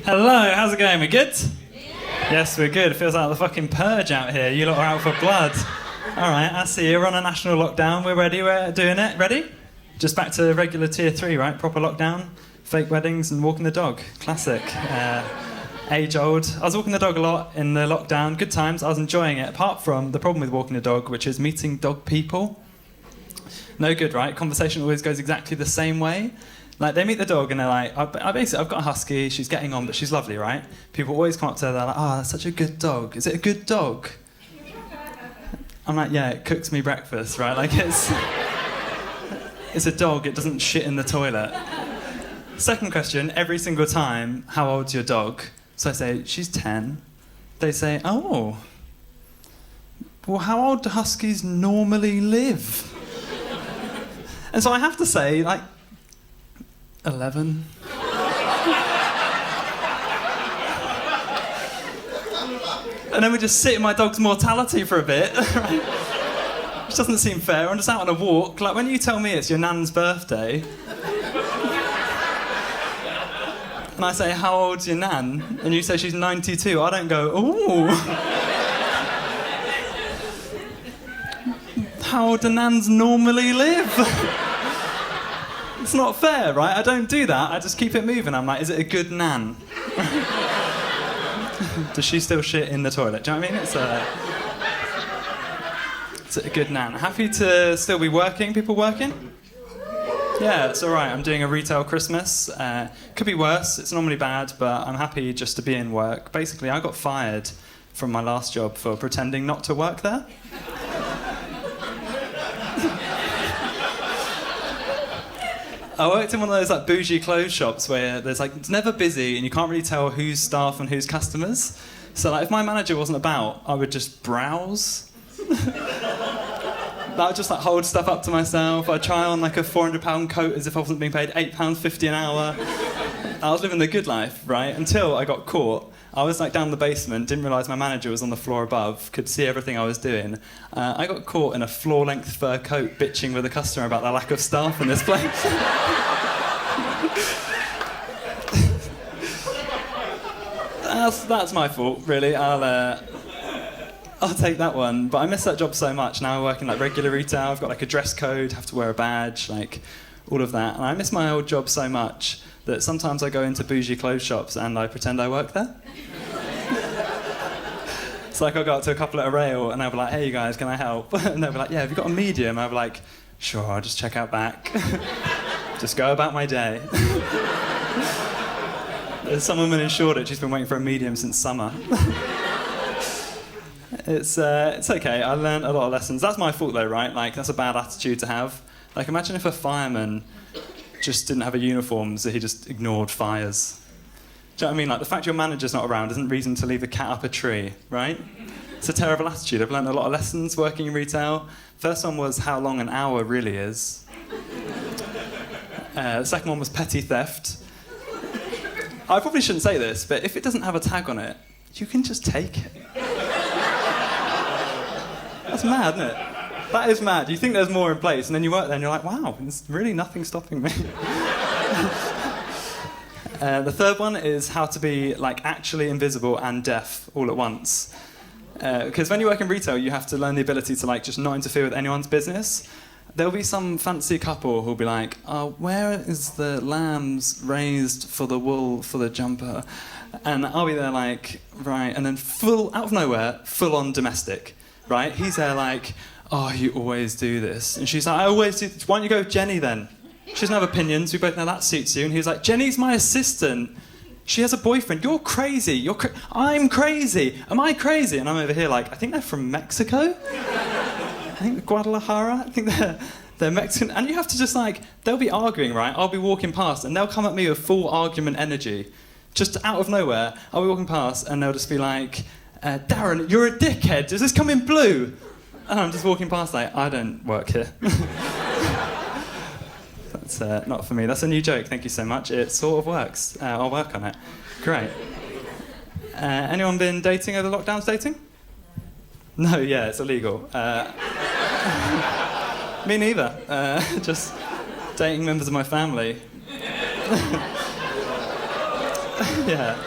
Hello, how's it going? We good? Yeah. Yes, we're good. It feels like the fucking purge out here. You lot are out for blood. All right, I see you. We're on a national lockdown. We're ready. We're doing it. Ready? Just back to regular tier 3, right? Proper lockdown. Fake weddings and walking the dog. Classic. Age old. I was walking the dog a lot in the lockdown. Good times. I was enjoying it. Apart from the problem with walking the dog, which is meeting dog people. No good, right? Conversation always goes exactly the same way. Like, they meet the dog and they're like, I've got a husky, she's getting on, but she's lovely, right? People always come up to her, they're like, oh, that's such a good dog. Is it a good dog? I'm like, yeah, it cooks me breakfast, right? Like, it's a dog, it doesn't shit in the toilet. Second question, every single time, how old's your dog? So I say, she's 10. They say, oh, well, how old do huskies normally live? And so I have to say, like, 11. And then we just sit in my dog's mortality for a bit, right? Which doesn't seem fair. I'm just out on a walk. Like, when you tell me it's your nan's birthday, and I say, how old's your nan? And you say she's 92, I don't go, ooh. How old do nans normally live? It's not fair, right? I don't do that. I just keep it moving. I'm like, is it a good nan? Does she still shit in the toilet? Do you know what I mean? It's a good nan. Happy to still be working. People working? Yeah, it's all right. I'm doing a retail Christmas. Could be worse. It's normally bad, but I'm happy just to be in work. Basically, I got fired from my last job for pretending not to work there. I worked in one of those like bougie clothes shops where there's like, it's never busy and you can't really tell who's staff and who's customers. So like, if my manager wasn't about, I would just browse. I would just like hold stuff up to myself. I'd try on like a £400 coat as if I wasn't being paid £8.50 an hour. I was living the good life, right? Until I got caught. I was like down the basement, didn't realise my manager was on the floor above, could see everything I was doing. I got caught in a floor-length fur coat bitching with a customer about the lack of staff in this place. That's my fault, really. I'll take that one. But I miss that job so much. Now I work in like regular retail. I've got like a dress code, have to wear a badge, like all of that. And I miss my old job so much that sometimes I go into bougie clothes shops and I pretend I work there. It's like I'll go up to a couple at a rail and I'll be like, hey you guys, can I help? And they'll be like, yeah, have you got a medium? I'll be like, sure, I'll just check out back. Just go about my day. There's some woman in Shoreditch who's been waiting for a medium since summer. It's okay, I learned a lot of lessons. That's my fault though, right? Like, that's a bad attitude to have. Like, imagine if a fireman just didn't have a uniform, so he just ignored fires. Do you know what I mean? Like, the fact your manager's not around isn't reason to leave a cat up a tree, right? It's a terrible attitude. I've learned a lot of lessons working in retail. First one was how long an hour really is. The second one was petty theft. I probably shouldn't say this, but if it doesn't have a tag on it, you can just take it. That's mad, isn't it? That is mad. You think there's more in place, and then you work there and you're like, wow, there's really nothing stopping me. The third one is how to be like actually invisible and deaf all at once. Because when you work in retail, you have to learn the ability to like just not interfere with anyone's business. There'll be some fancy couple who'll be like, oh, where is the lambs raised for the wool for the jumper? And I'll be there like, right, and then out of nowhere, full on domestic, right? He's there like, oh, you always do this. And she's like, I always do this. Why don't you go with Jenny then? She doesn't have opinions, we both know that suits you. And he was like, Jenny's my assistant. She has a boyfriend. You're crazy. I'm crazy. Am I crazy? And I'm over here like, I think they're from Mexico. I think Guadalajara. I think they're Mexican. And you have to just like, they'll be arguing, right? I'll be walking past and they'll come at me with full argument energy. Just out of nowhere, I'll be walking past and they'll just be like, Darren, you're a dickhead. Does this come in blue? And I'm just walking past like, I don't work here. That's not for me. That's a new joke, thank you so much. It sort of works. I'll work on it. Great. Anyone been dating over lockdowns dating? No, yeah, it's illegal. Me neither. Just dating members of my family. Yeah.